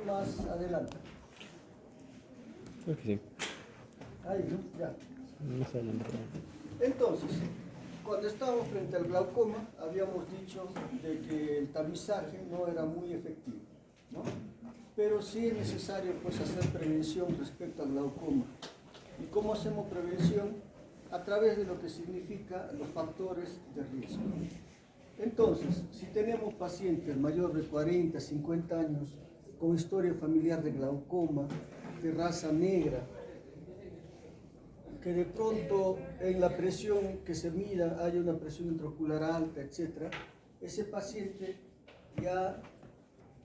Más adelante. Creo que sí. Ahí, ¿no? Ya. Más adelante. Entonces, cuando estábamos frente al glaucoma, habíamos dicho de que el tamizaje no era muy efectivo, ¿no? Pero sí es necesario pues hacer prevención respecto al glaucoma. ¿Y cómo hacemos prevención? A través de lo que significa los factores de riesgo. Entonces, si tenemos pacientes mayores de 40, 50 años con historia familiar de glaucoma, de raza negra, que de pronto en la presión que se mida hay una presión intraocular alta, etc., ese paciente ya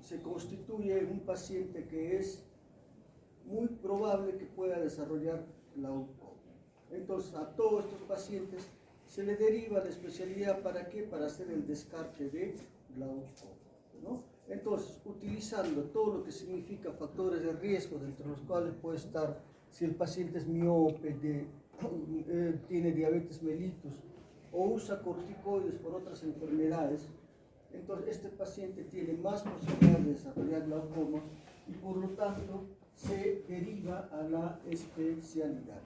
se constituye un paciente que es muy probable que pueda desarrollar glaucoma. Entonces, a todos estos pacientes se le deriva la especialidad, ¿para qué? Para hacer el descarte de glaucoma, ¿no? Entonces, utilizando todo lo que significa factores de riesgo, entre los cuales puede estar si el paciente es miope, tiene diabetes mellitus o usa corticoides por otras enfermedades, entonces este paciente tiene más posibilidades de desarrollar glaucoma y por lo tanto se deriva a la especialidad.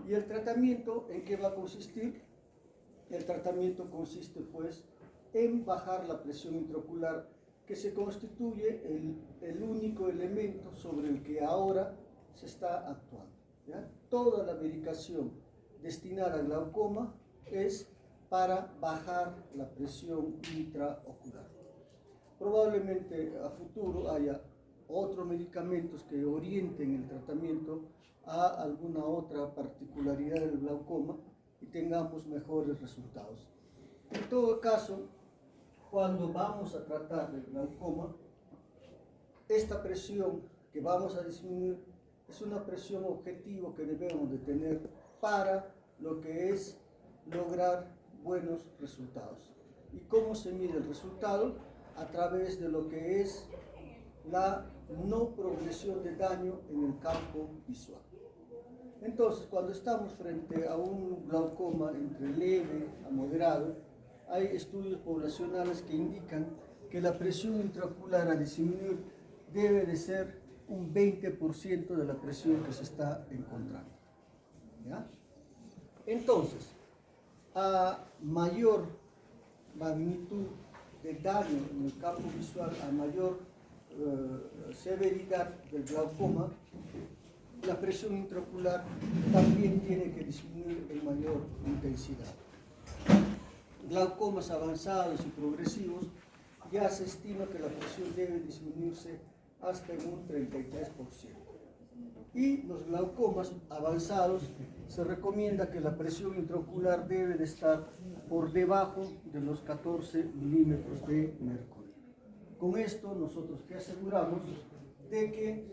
¿Y el tratamiento en qué va a consistir? El tratamiento consiste pues en bajar la presión intraocular, que se constituye el único elemento sobre el que ahora se está actuando, ¿ya? Toda la medicación destinada al glaucoma es para bajar la presión intraocular. Probablemente a futuro haya otros medicamentos que orienten el tratamiento a alguna otra particularidad del glaucoma y tengamos mejores resultados. En todo caso, cuando vamos a tratar el glaucoma, esta presión que vamos a disminuir es una presión objetivo que debemos de tener para lo que es lograr buenos resultados. ¿Y cómo se mide el resultado? A través de lo que es la no progresión de daño en el campo visual. Entonces, cuando estamos frente a un glaucoma entre leve a moderado, hay estudios poblacionales que indican que la presión intraocular a disminuir debe de ser un 20% de la presión que se está encontrando, ¿ya? Entonces, a mayor magnitud de daño en el campo visual, a mayor severidad del glaucoma, la presión intraocular también tiene que disminuir en mayor intensidad. Glaucomas avanzados y progresivos, ya se estima que la presión debe disminuirse hasta en un 33%. Y los glaucomas avanzados, se recomienda que la presión intraocular debe de estar por debajo de los 14 milímetros de mercurio. Con esto nosotros que aseguramos de que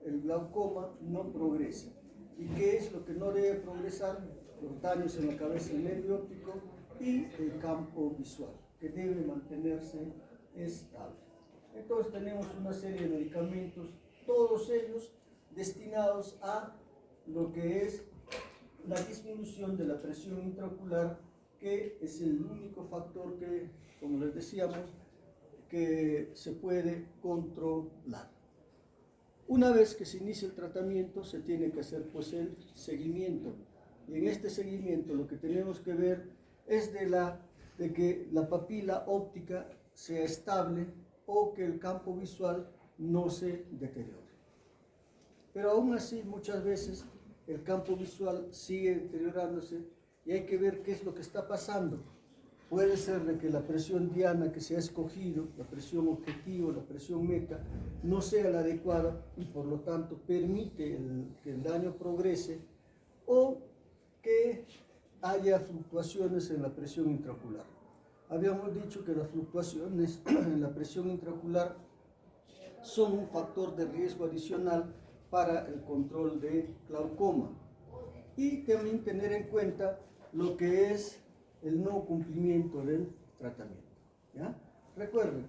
el glaucoma no progrese. ¿Y qué es lo que no debe progresar? Los daños en la cabeza, el nervio óptico y el campo visual, que debe mantenerse estable. Entonces tenemos una serie de medicamentos, todos ellos destinados a lo que es la disminución de la presión intraocular, que es el único factor que, como les decíamos, que se puede controlar. Una vez que se inicia el tratamiento, se tiene que hacer pues el seguimiento. Y en este seguimiento lo que tenemos que ver es de que la papila óptica sea estable o que el campo visual no se deteriore. Pero aún así, muchas veces el campo visual sigue deteriorándose y hay que ver qué es lo que está pasando. Puede ser de que la presión diana que se ha escogido, la presión objetivo, la presión meta, no sea la adecuada y por lo tanto permite que el daño progrese, o que haya fluctuaciones en la presión intraocular. Habíamos dicho que las fluctuaciones en la presión intraocular son un factor de riesgo adicional para el control de glaucoma. Y también tener en cuenta lo que es el no cumplimiento del tratamiento, ¿ya? Recuerden,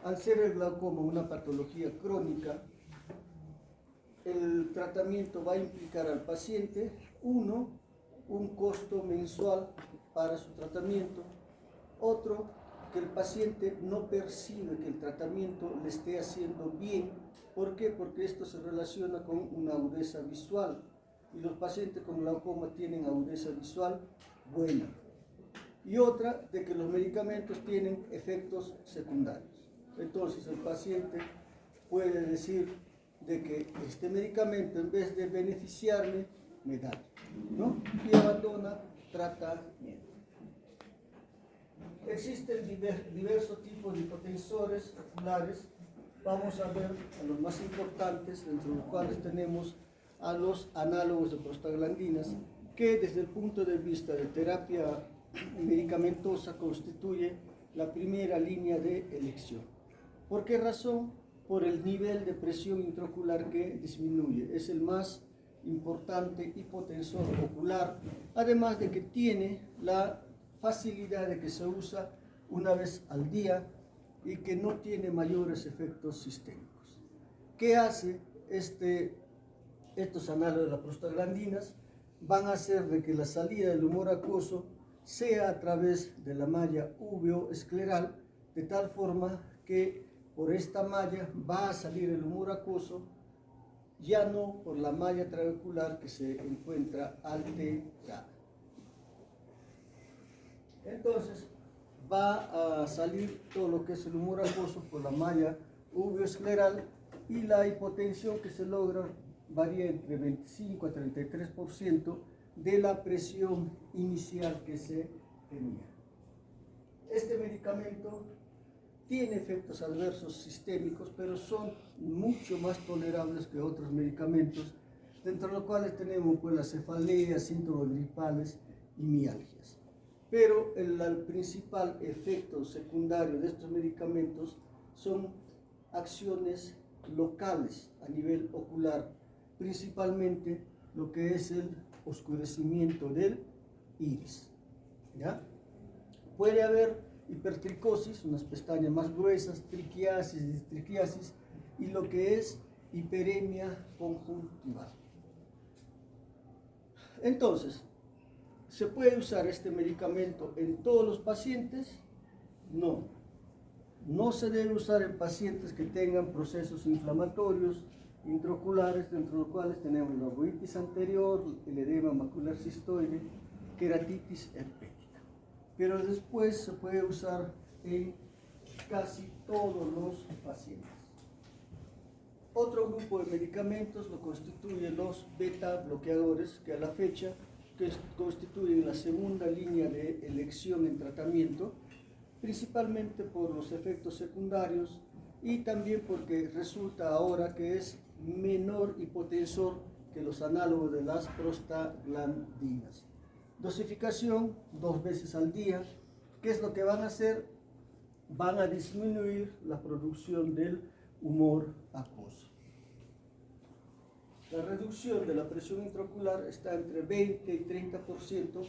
al ser el glaucoma una patología crónica, el tratamiento va a implicar al paciente, un costo mensual para su tratamiento, otro, que el paciente no percibe que el tratamiento le esté haciendo bien. ¿Por qué? Porque esto se relaciona con una agudeza visual. Y los pacientes con glaucoma tienen agudeza visual buena. Y otra, de que los medicamentos tienen efectos secundarios. Entonces el paciente puede decir de que este medicamento, en vez de beneficiarme, me daña, ¿no? Y abandona tratamiento. Existen diversos tipos de hipotensores oculares. Vamos a ver a los más importantes, entre los cuales tenemos a los análogos de prostaglandinas, que desde el punto de vista de terapia medicamentosa constituye la primera línea de elección. ¿Por qué razón? Por el nivel de presión intraocular que disminuye. Es el más importante hipotensor ocular, además de que tiene la facilidad de que se usa una vez al día y que no tiene mayores efectos sistémicos. ¿Qué hace estos análogos de las prostaglandinas? Van a hacer de que la salida del humor acuoso sea a través de la malla uveoescleral, de tal forma que por esta malla va a salir el humor acuoso, ya no por la malla trabecular que se encuentra alterada. Entonces va a salir todo lo que es el humor acuoso por la malla uveoescleral, y la hipotensión que se logra varía entre 25 a 33% de la presión inicial que se tenía. Este medicamento tiene efectos adversos sistémicos, pero son mucho más tolerables que otros medicamentos, dentro de los cuales tenemos pues las cefaleas, síntomas gripales y mialgias. Pero el principal efecto secundario de estos medicamentos son acciones locales a nivel ocular, principalmente lo que es el oscurecimiento del iris, ¿ya? Puede haber hipertricosis, unas pestañas más gruesas, triquiasis, distriquiasis, y lo que es hiperemia conjuntival. Entonces, ¿se puede usar este medicamento en todos los pacientes? No. No se debe usar en pacientes que tengan procesos inflamatorios intraoculares, dentro de los cuales tenemos la uveitis anterior, el edema macular cistoide, queratitis herpética. Pero después se puede usar en casi todos los pacientes. Otro grupo de medicamentos lo constituyen los beta bloqueadores, que a la fecha constituyen la segunda línea de elección en tratamiento, principalmente por los efectos secundarios y también porque resulta ahora que es menor hipotensor que los análogos de las prostaglandinas. Dosificación 2 veces al día. ¿Qué es lo que van a hacer? Van a disminuir la producción del humor acuoso. La reducción de la presión intraocular está entre 20 y 30%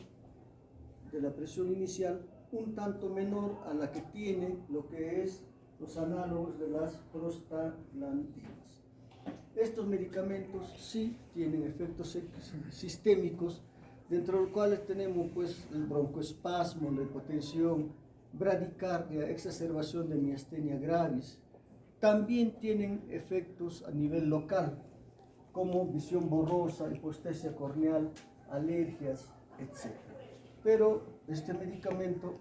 de la presión inicial, un tanto menor a la que tiene lo que es los análogos de las prostaglandinas. Estos medicamentos sí tienen efectos sistémicos, dentro de los cuales tenemos pues el broncoespasmo, la hipotensión, bradicardia, exacerbación de miastenia gravis. También tienen efectos a nivel local, como visión borrosa, hipostesia corneal, alergias, etc. Pero este medicamento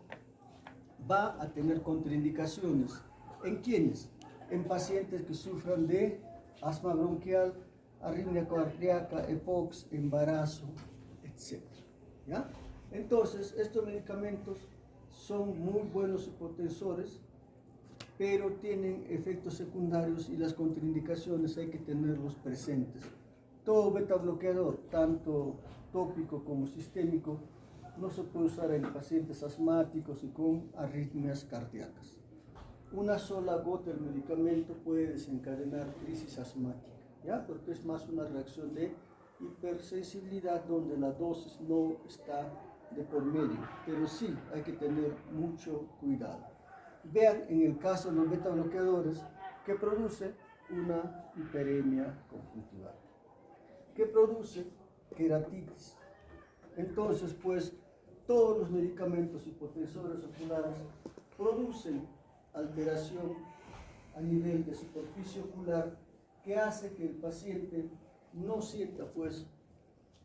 va a tener contraindicaciones. ¿En quiénes? En pacientes que sufran de asma bronquial, arritmia cardíaca, EPOX, embarazo, etc. ¿Ya? Entonces, estos medicamentos son muy buenos hipotensores, pero tienen efectos secundarios y las contraindicaciones hay que tenerlos presentes. Todo beta bloqueador, tanto tópico como sistémico, no se puede usar en pacientes asmáticos y con arritmias cardíacas. Una sola gota del medicamento puede desencadenar crisis asmática, ¿ya? Porque es más una reacción de hipersensibilidad donde la dosis no está de por medio, pero sí hay que tener mucho cuidado. Vean en el caso de los beta bloqueadores que produce una hiperemia conjuntival, que produce queratitis. Entonces, pues, todos los medicamentos hipotensores oculares producen alteración a nivel de superficie ocular que hace que el paciente no sienta pues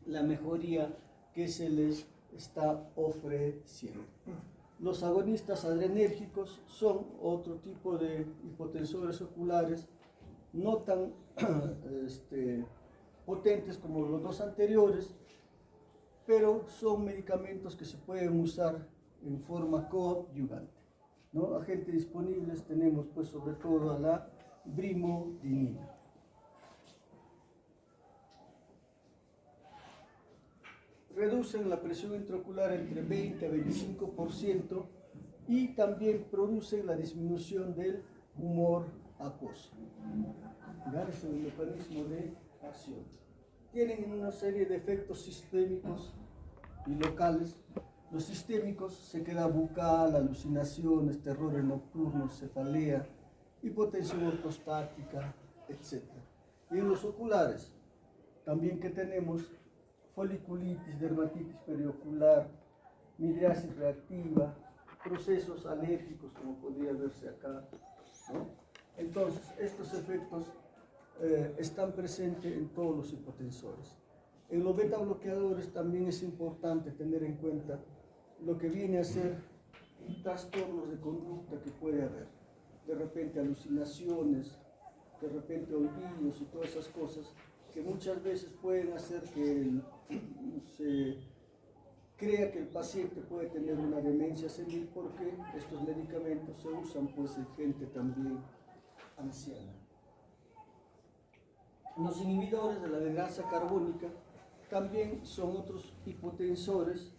la mejoría que se les está ofreciendo. Los agonistas adrenérgicos son otro tipo de hipotensores oculares no tan potentes como los dos anteriores, pero son medicamentos que se pueden usar en forma coadyuvante, ¿no? Agentes disponibles tenemos pues sobre todo a la brimodinina. Reducen la presión intraocular entre 20 a 25% y también producen la disminución del humor acuoso. ¿Ya? Es un mecanismo de acción. Tienen una serie de efectos sistémicos y locales. Los sistémicos, sequedad bucal, alucinaciones, terrores nocturnos, cefalea, hipotensión ortostática, etc. Y en los oculares, también que tenemos foliculitis, dermatitis periocular, midriasis reactiva, procesos alérgicos como podría verse acá, ¿no? Entonces, estos efectos están presentes en todos los hipotensores. En los beta bloqueadores también es importante tener en cuenta lo que viene a ser trastornos de conducta que puede haber. De repente alucinaciones, de repente olvidos y todas esas cosas que muchas veces pueden hacer que se crea que el paciente puede tener una demencia senil porque estos medicamentos se usan pues en gente también anciana. Los inhibidores de la desgrasa carbónica también son otros hipotensores,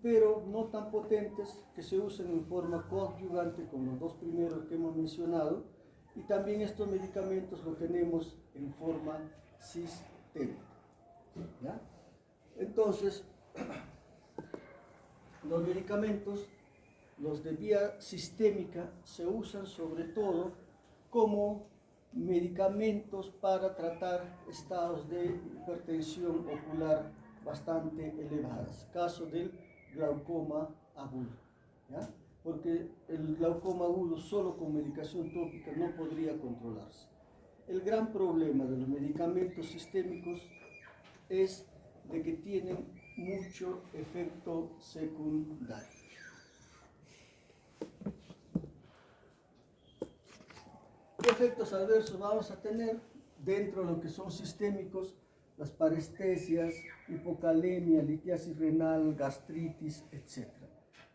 pero no tan potentes, que se usan en forma coadyuvante como los dos primeros que hemos mencionado, y también estos medicamentos lo tenemos en forma sistémica. ¿Ya? Entonces, los medicamentos, los de vía sistémica, se usan sobre todo como medicamentos para tratar estados de hipertensión ocular bastante elevadas, caso del glaucoma agudo, ¿ya? Porque el glaucoma agudo solo con medicación tópica no podría controlarse. El gran problema de los medicamentos sistémicos es de que tienen mucho efecto secundario. ¿Qué efectos adversos vamos a tener dentro de lo que son sistémicos? Las parestesias, hipocalemia, litiasis renal, gastritis, etc.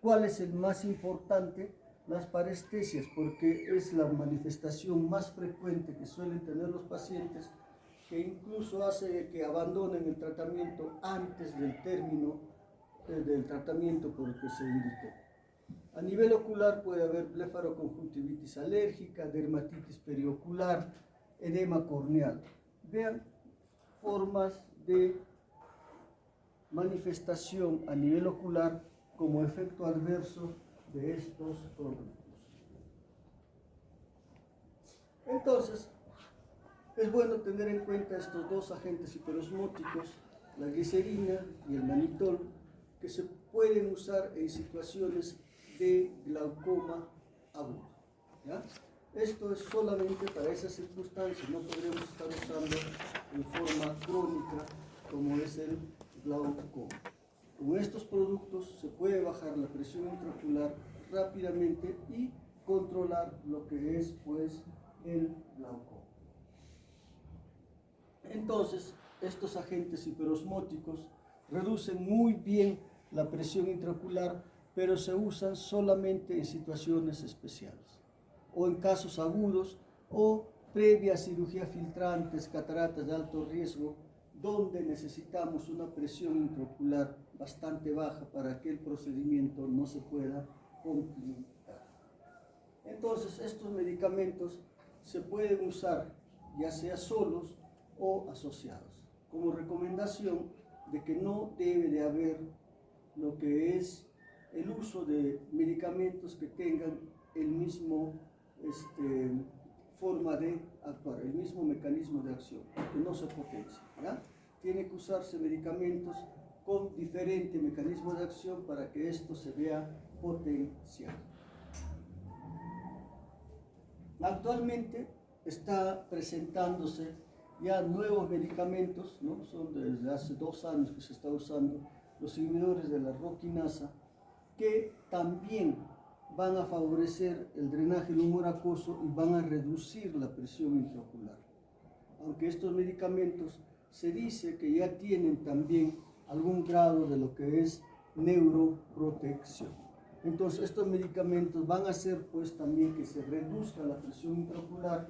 ¿Cuál es el más importante? Las parestesias, porque es la manifestación más frecuente que suelen tener los pacientes, que incluso hace que abandonen el tratamiento antes del término del tratamiento por el que se indicó. A nivel ocular puede haber blefaroconjuntivitis alérgica, dermatitis periocular, edema corneal. Vean formas de manifestación a nivel ocular como efecto adverso de estos productos. Entonces, es bueno tener en cuenta estos dos agentes hiperosmóticos, la glicerina y el manitol, que se pueden usar en situaciones de glaucoma agudo, ¿ya? Esto es solamente para esas circunstancias, no podremos estar usando en forma crónica como es el glaucoma. Con estos productos se puede bajar la presión intraocular rápidamente y controlar lo que es pues el glaucoma. Entonces, estos agentes hiperosmóticos reducen muy bien la presión intraocular, pero se usan solamente en situaciones especiales, o en casos agudos, o previa cirugía filtrantes, cataratas de alto riesgo, donde necesitamos una presión intraocular bastante baja para que el procedimiento no se pueda complicar. Entonces, estos medicamentos se pueden usar ya sea solos o asociados, como recomendación de que no debe de haber lo que es el uso de medicamentos que tengan el mismo forma de actuar, el mismo mecanismo de acción, que no se potencie, ¿ya? Tiene que usarse medicamentos con diferente mecanismo de acción para que esto se vea potenciado. Actualmente está presentándose ya nuevos medicamentos, ¿no? Son desde hace 2 años que se está usando los inhibidores de la roquinasa, que también van a favorecer el drenaje del humor acuoso y van a reducir la presión intraocular. Aunque estos medicamentos se dice que ya tienen también algún grado de lo que es neuroprotección. Entonces estos medicamentos van a hacer pues también que se reduzca la presión intraocular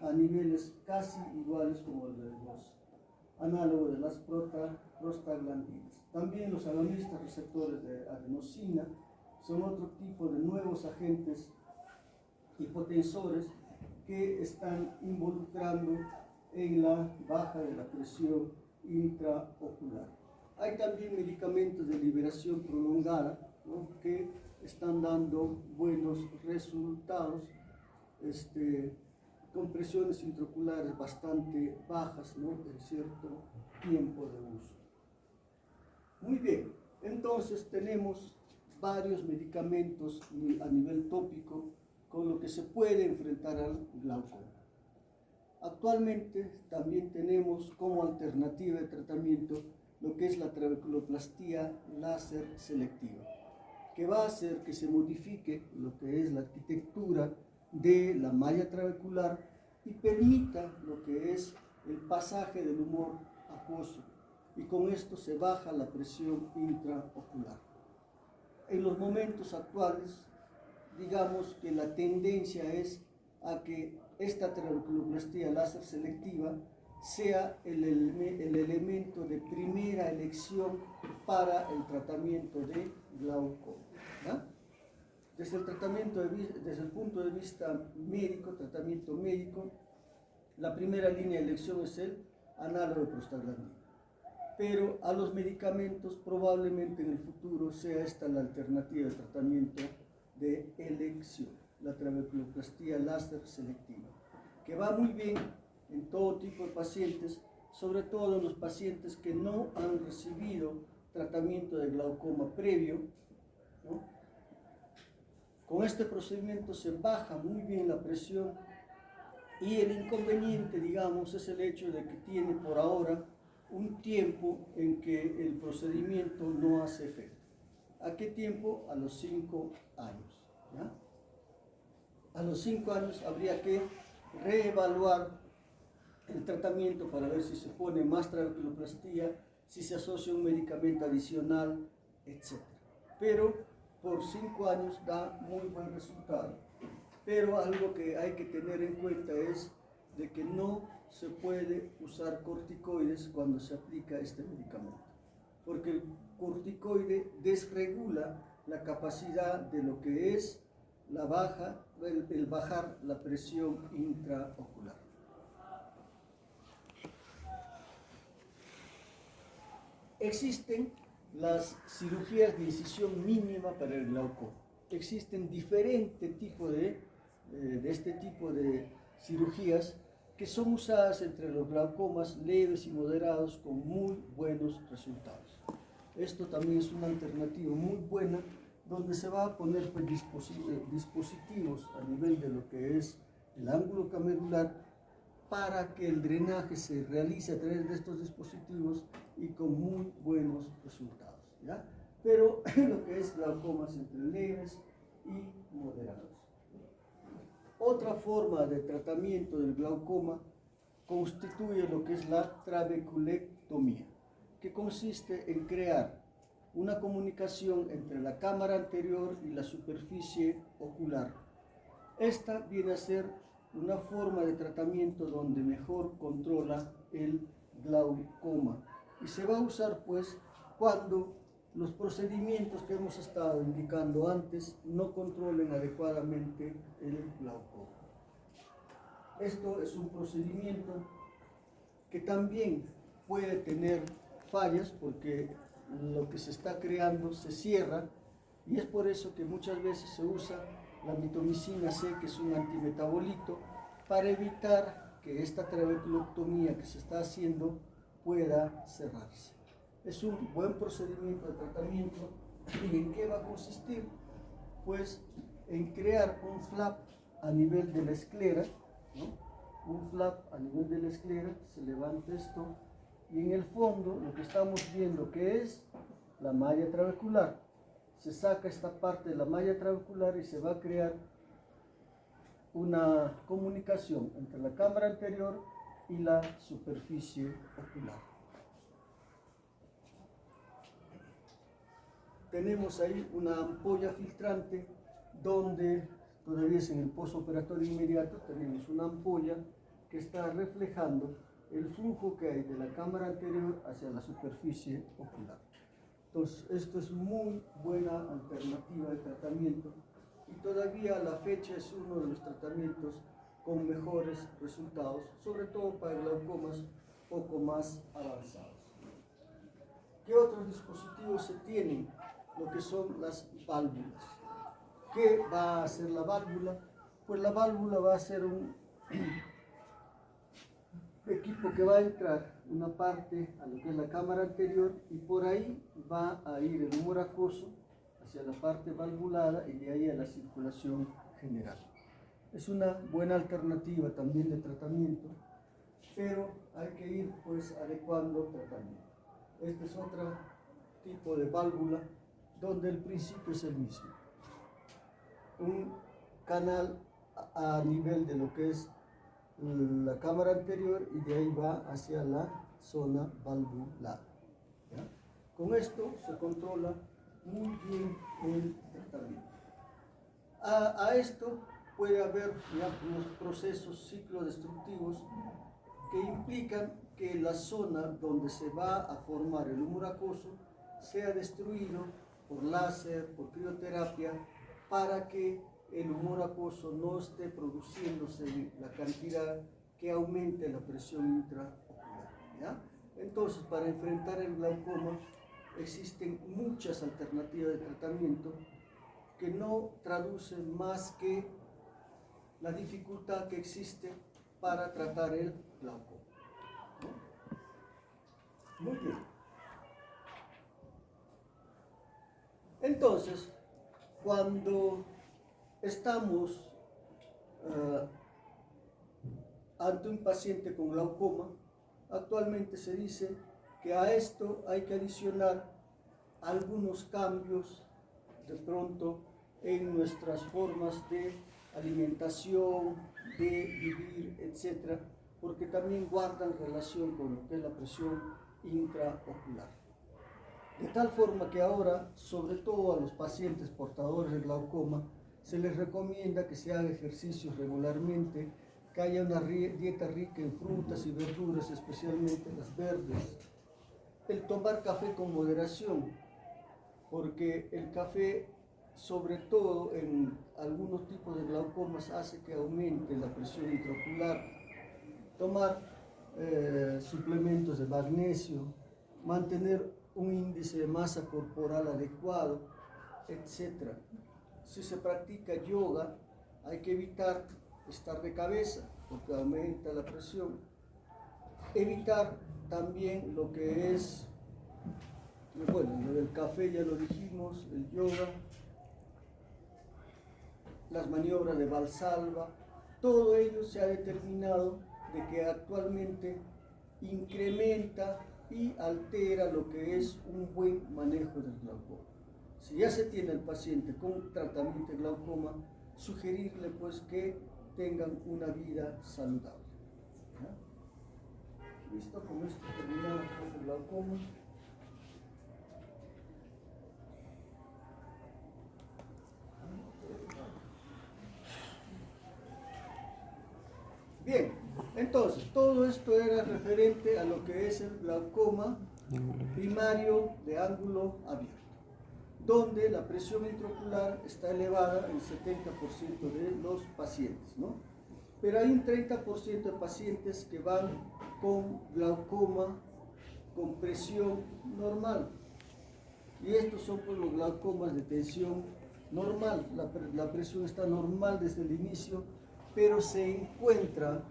a niveles casi iguales como el de los análogos de las prostaglandinas. También los agonistas receptores de adenosina son otro tipo de nuevos agentes hipotensores que están involucrando en la baja de la presión intraocular. Hay también medicamentos de liberación prolongada, ¿no?, que están dando buenos resultados, con presiones intraoculares bastante bajas, ¿no?, en cierto tiempo de uso. Muy bien, entonces tenemos varios medicamentos a nivel tópico con lo que se puede enfrentar al glaucoma. Actualmente también tenemos como alternativa de tratamiento lo que es la trabeculoplastía láser selectiva, que va a hacer que se modifique lo que es la arquitectura de la malla trabecular y permita lo que es el pasaje del humor acuoso, y con esto se baja la presión intraocular. En los momentos actuales, digamos que la tendencia es a que esta trabeculoplastía láser selectiva sea el elemento de primera elección para el tratamiento de glaucoma, ¿no? Desde el punto de vista médico, tratamiento médico, la primera línea de elección es el análogo de prostaglandina. Pero a los medicamentos probablemente en el futuro sea esta la alternativa de tratamiento de elección, la trabeculoplastía láser selectiva, que va muy bien en todo tipo de pacientes, sobre todo en los pacientes que no han recibido tratamiento de glaucoma previo, ¿no? Con este procedimiento se baja muy bien la presión, y el inconveniente, digamos, es el hecho de que tiene por ahora un tiempo en que el procedimiento no hace efecto. ¿A qué tiempo? A los 5 años. ¿Ya? A los 5 años habría que reevaluar el tratamiento para ver si se pone más trabeculoplastía, si se asocia un medicamento adicional, etc. Pero por 5 años da muy buen resultado. Pero algo que hay que tener en cuenta es de que no se puede usar corticoides cuando se aplica este medicamento, porque el corticoide desregula la capacidad de lo que es el bajar la presión intraocular. Existen las cirugías de incisión mínima para el glaucoma. Existen diferentes tipos de este tipo de cirugías que son usadas entre los glaucomas leves y moderados con muy buenos resultados. Esto también es una alternativa muy buena, donde se va a poner pues, dispositivos a nivel de lo que es el ángulo camerular para que el drenaje se realice a través de estos dispositivos y con muy buenos resultados, ¿ya? Pero lo que es glaucomas entre leves y moderados. Otra forma de tratamiento del glaucoma constituye lo que es la trabeculectomía, que consiste en crear una comunicación entre la cámara anterior y la superficie ocular. Esta viene a ser una forma de tratamiento donde mejor controla el glaucoma, y se va a usar pues cuando los procedimientos que hemos estado indicando antes no controlen adecuadamente el glaucoma. Esto es un procedimiento que también puede tener fallas, porque lo que se está creando se cierra, y es por eso que muchas veces se usa la mitomicina C, que es un antimetabolito, para evitar que esta trabeculectomía que se está haciendo pueda cerrarse. Es un buen procedimiento de tratamiento. ¿Y en qué va a consistir? Pues en crear un flap a nivel de la esclera, ¿no? Un flap a nivel de la esclera, se levanta esto y en el fondo lo que estamos viendo que es la malla trabecular. Se saca esta parte de la malla trabecular y se va a crear una comunicación entre la cámara anterior y la superficie ocular. Tenemos ahí una ampolla filtrante donde todavía es en el postoperatorio inmediato, tenemos una ampolla que está reflejando el flujo que hay de la cámara anterior hacia la superficie ocular. Entonces, esto es muy buena alternativa de tratamiento y todavía a la fecha es uno de los tratamientos con mejores resultados, sobre todo para glaucomas poco más avanzados. ¿Qué otros dispositivos se tienen? Lo que son las válvulas. ¿Qué va a hacer la válvula? Pues la válvula va a ser un equipo que va a entrar una parte a lo que es la cámara anterior y por ahí va a ir el humor acuoso hacia la parte valvulada y de ahí a la circulación general. Es una buena alternativa también de tratamiento, pero hay que ir pues adecuando el tratamiento. Este es otro tipo de válvula donde el principio es el mismo. Un canal a nivel de lo que es la cámara anterior y de ahí va hacia la zona valvular. ¿Ya? Con esto se controla muy bien el tratamiento. A esto puede haber ya unos procesos ciclodestructivos que implican que la zona donde se va a formar el humor acuoso sea destruido por láser, por crioterapia, para que el humor acuoso no esté produciéndose la cantidad que aumente la presión intraocular. ¿Ya? Entonces, para enfrentar el glaucoma existen muchas alternativas de tratamiento que no traducen más que la dificultad que existe para tratar el glaucoma. ¿No? Muy bien. Entonces, cuando estamos ante un paciente con glaucoma, actualmente se dice que a esto hay que adicionar algunos cambios de pronto en nuestras formas de alimentación, de vivir, etc., porque también guardan relación con lo que es la presión intraocular. De tal forma que ahora, sobre todo a los pacientes portadores de glaucoma, se les recomienda que se haga ejercicios regularmente, que haya una dieta rica en frutas y verduras, especialmente las verdes. El tomar café con moderación, porque el café, sobre todo en algunos tipos de glaucomas, hace que aumente la presión intraocular. Tomar suplementos de magnesio, mantener un índice de masa corporal adecuado, etc. Si se practica yoga, hay que evitar estar de cabeza, porque aumenta la presión. Evitar también lo que es, bueno, lo del café ya lo dijimos, el yoga, las maniobras de Valsalva, todo ello se ha determinado de que actualmente incrementa y altera lo que es un buen manejo del glaucoma. Si ya se tiene el paciente con tratamiento de glaucoma, sugerirle pues que tengan una vida saludable. ¿Ya? Listo, con esto terminamos con el glaucoma. Bien, entonces todo esto era referente a lo que es el glaucoma primario de ángulo abierto, donde la presión intraocular está elevada en el 70% de los pacientes, ¿no? Pero hay un 30% de pacientes que van con glaucoma con presión normal. Y estos son pues, los glaucomas de tensión normal. La presión está normal desde el inicio, pero se encuentran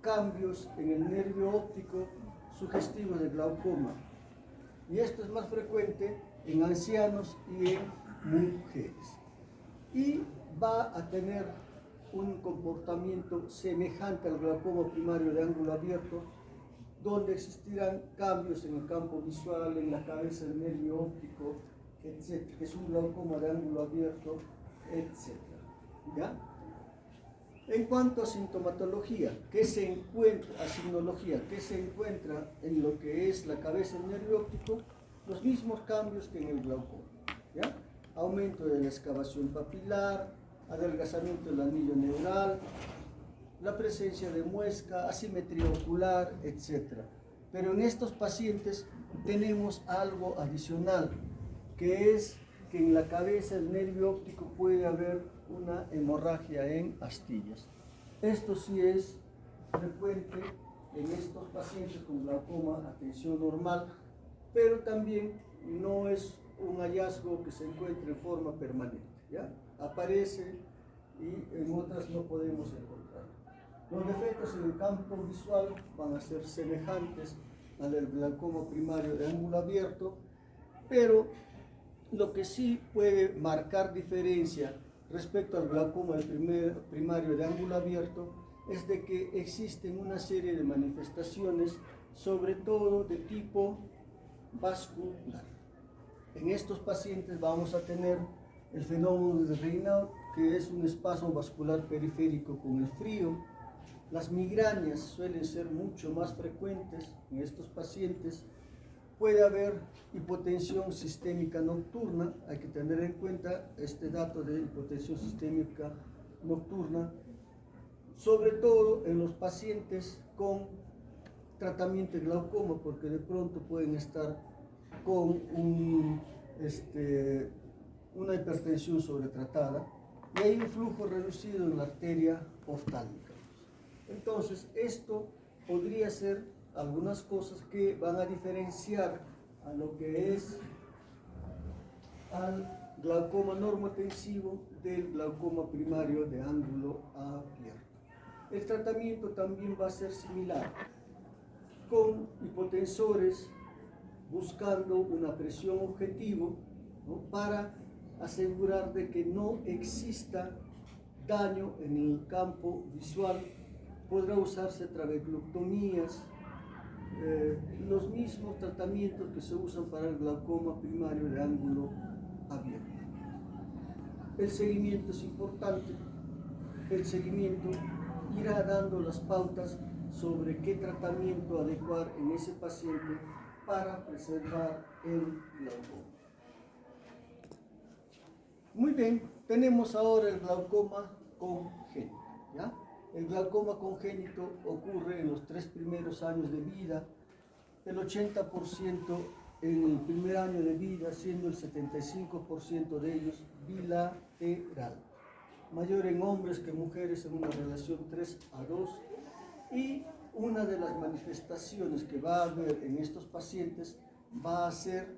cambios en el nervio óptico sugestivo del glaucoma. Y esto es más frecuente en ancianos y en mujeres. Y va a tener un comportamiento semejante al glaucoma primario de ángulo abierto, donde existirán cambios en el campo visual, en la cabeza, el nervio óptico, etc., que es un glaucoma de ángulo abierto, etc. ¿Ya? En cuanto a sintomatología, ¿qué se encuentra, a signología, qué se encuentra en lo que es la cabeza del nervio óptico? Los mismos cambios que en el glaucoma, ¿ya? Aumento de la excavación papilar, adelgazamiento del anillo neural, la presencia de muesca, asimetría ocular, etc. Pero en estos pacientes tenemos algo adicional, que es que en la cabeza del nervio óptico puede haber una hemorragia en astillas. Esto sí es frecuente en estos pacientes con glaucoma a tensión normal, pero también no es un hallazgo que se encuentre en forma permanente, ¿ya? Aparece y en otras no podemos encontrar. Los defectos en el campo visual van a ser semejantes al del glaucoma primario de ángulo abierto, pero lo que sí puede marcar diferencia respecto al glaucoma primario de ángulo abierto es de que existen una serie de manifestaciones, sobre todo de tipo vascular. En estos pacientes vamos a tener el fenómeno de Raynaud, que es un espasmo vascular periférico con el frío. Las migrañas suelen ser mucho más frecuentes en estos pacientes. Puede haber hipotensión sistémica nocturna, hay que tener en cuenta este dato de hipotensión sistémica nocturna, sobre todo en los pacientes con tratamiento de glaucoma, porque de pronto pueden estar con una hipertensión sobretratada y hay un flujo reducido en la arteria oftálmica. Entonces, esto podría ser algunas cosas que van a diferenciar a lo que es al glaucoma normotensivo del glaucoma primario de ángulo abierto. El tratamiento también va a ser similar, con hipotensores, buscando una presión objetivo, ¿no?, para asegurar de que no exista daño en el campo visual. Podrá usarse trabeculectomías, los mismos tratamientos que se usan para el glaucoma primario de ángulo abierto. El seguimiento es importante. El seguimiento irá dando las pautas sobre qué tratamiento adecuar en ese paciente para preservar el glaucoma. Muy bien, tenemos ahora el glaucoma congénito, ¿ya? El glaucoma congénito ocurre en los 3 primeros años de vida, el 80% en el primer año de vida, siendo el 75% de ellos bilateral. Mayor en hombres que mujeres en una relación 3:2, y una de las manifestaciones que va a haber en estos pacientes va a ser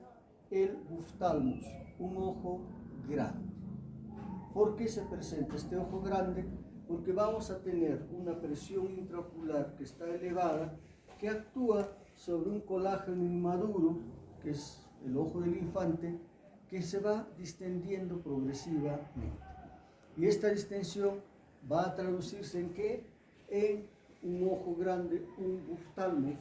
el buftalmus, un ojo grande. ¿Por qué se presenta este ojo grande? Porque vamos a tener una presión intraocular que está elevada, que actúa sobre un colágeno inmaduro, que es el ojo del infante, que se va distendiendo progresivamente. Y esta distensión va a traducirse en ¿qué? En un ojo grande, un buftalmus,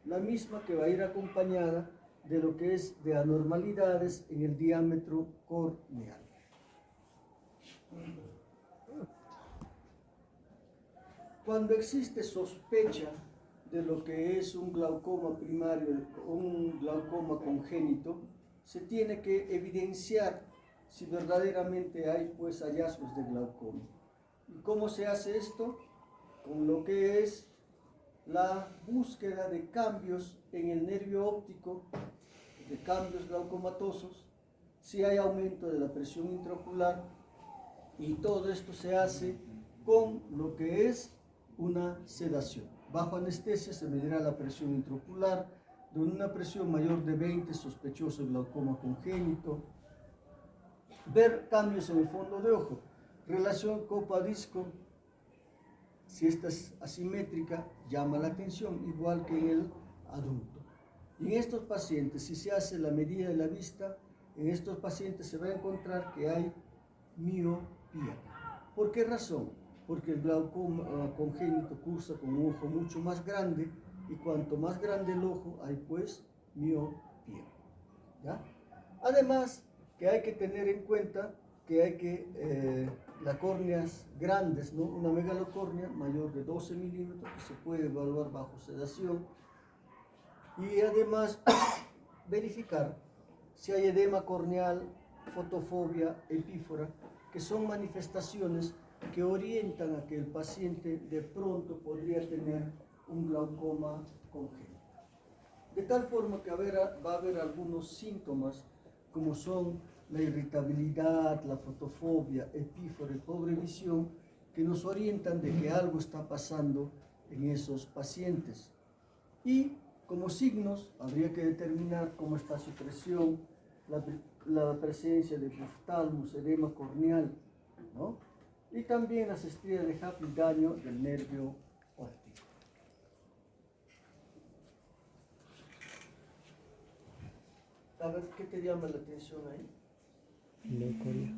la misma que va a ir acompañada de lo que es de anormalidades en el diámetro corneal. Cuando existe sospecha de lo que es un glaucoma primario, un glaucoma congénito, se tiene que evidenciar si verdaderamente hay pues hallazgos de glaucoma. ¿Y cómo se hace esto? Con lo que es la búsqueda de cambios en el nervio óptico, de cambios glaucomatosos, si hay aumento de la presión intraocular, y todo esto se hace con lo que es una sedación. Bajo anestesia se medirá la presión intraocular, con una presión mayor de 20, sospechoso de glaucoma congénito. Ver cambios en el fondo de ojo, relación copa-disco, si esta es asimétrica, llama la atención, igual que en el adulto. Y en estos pacientes, si se hace la medida de la vista, en estos pacientes se va a encontrar que hay miopía. ¿Por qué razón? porque el glaucoma congénito cursa con un ojo mucho más grande, y cuanto más grande el ojo, hay pues miopía. ¿Ya? Además, que hay que tener en cuenta que hay que, las córneas grandes, ¿no? Una megalocórnea mayor de 12 milímetros, que se puede evaluar bajo sedación, y además verificar si hay edema corneal, fotofobia, epífora, que son manifestaciones que orientan a que el paciente de pronto podría tener un glaucoma congénito. De tal forma que va a haber algunos síntomas, como son la irritabilidad, la fotofobia, epífora y pobre visión, que nos orientan de que algo está pasando en esos pacientes. Y como signos, habría que determinar cómo está su presión, la presencia de oftalmos, edema corneal, ¿no? Y también las estrías de Happ y daño del nervio óptico. A ver, ¿qué te llama la atención ahí? Leucoria.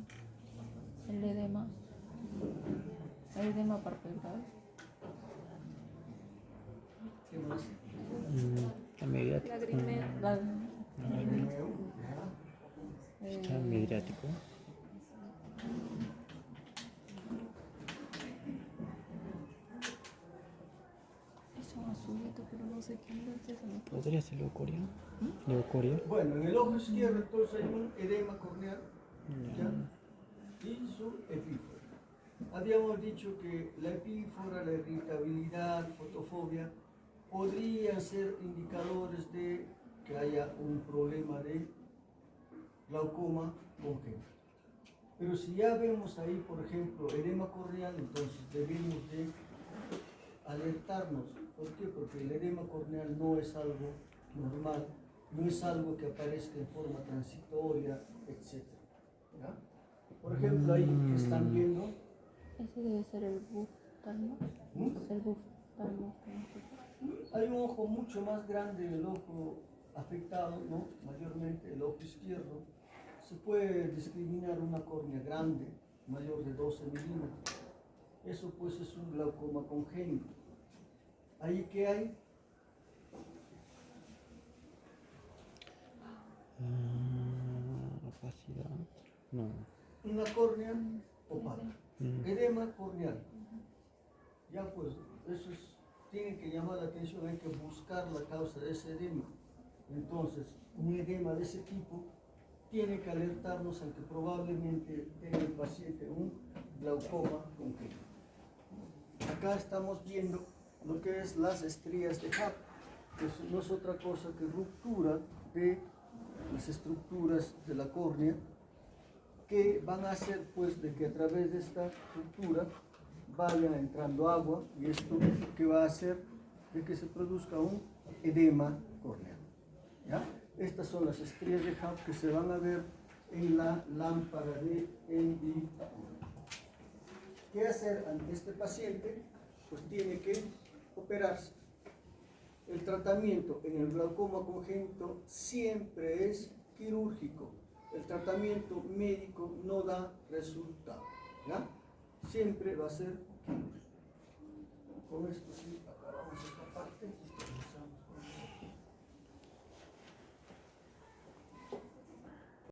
El edema palpebral. ¿Qué más? Está mediático. Está mediático. Es un azulito, pero no sé qué es eso. ¿Podría ser leucoria? ¿Leucoria? Bueno, en el ojo izquierdo entonces hay un edema corneal, ¿ya? Y su epífora. Habíamos dicho que la epífora, la irritabilidad, fotofobia, podrían ser indicadores de que haya un problema de glaucoma congénito. Pero si ya vemos ahí, por ejemplo, edema corneal, entonces debemos de alertarnos. ¿Por qué? Porque el edema corneal no es algo normal, no es algo que aparezca en forma transitoria, etc. ¿Ya? Por ejemplo, ahí que están viendo. Ese debe ser el buftalmo. El buftalmo. Hay un ojo mucho más grande en el ojo afectado, ¿no? Mayormente el ojo izquierdo. Se puede discriminar una córnea grande, mayor de 12 milímetros. Eso pues es un glaucoma congénito. ¿Ahí qué hay? Opacidad. No. Una córnea opaca. Edema corneal. Ya pues, eso tiene que llamar la atención, hay que buscar la causa de ese edema. Entonces, un edema de ese tipo tiene que alertarnos a que probablemente tenga el paciente un glaucoma congénito. Acá estamos viendo lo que es las estrías de Happ, que no es otra cosa que ruptura de las estructuras de la córnea, que van a hacer pues de que a través de esta ruptura vaya entrando agua, y esto que va a hacer de que se produzca un edema corneal. ¿Ya? Estas son las estrías de Happ que se van a ver en la lámpara de Endy. ¿Qué hacer ante este paciente? Pues tiene que operarse. El tratamiento en el glaucoma congénito siempre es quirúrgico. El tratamiento médico no da resultado. ¿Ya? Siempre va a ser quirúrgico. Con esto sí acabamos.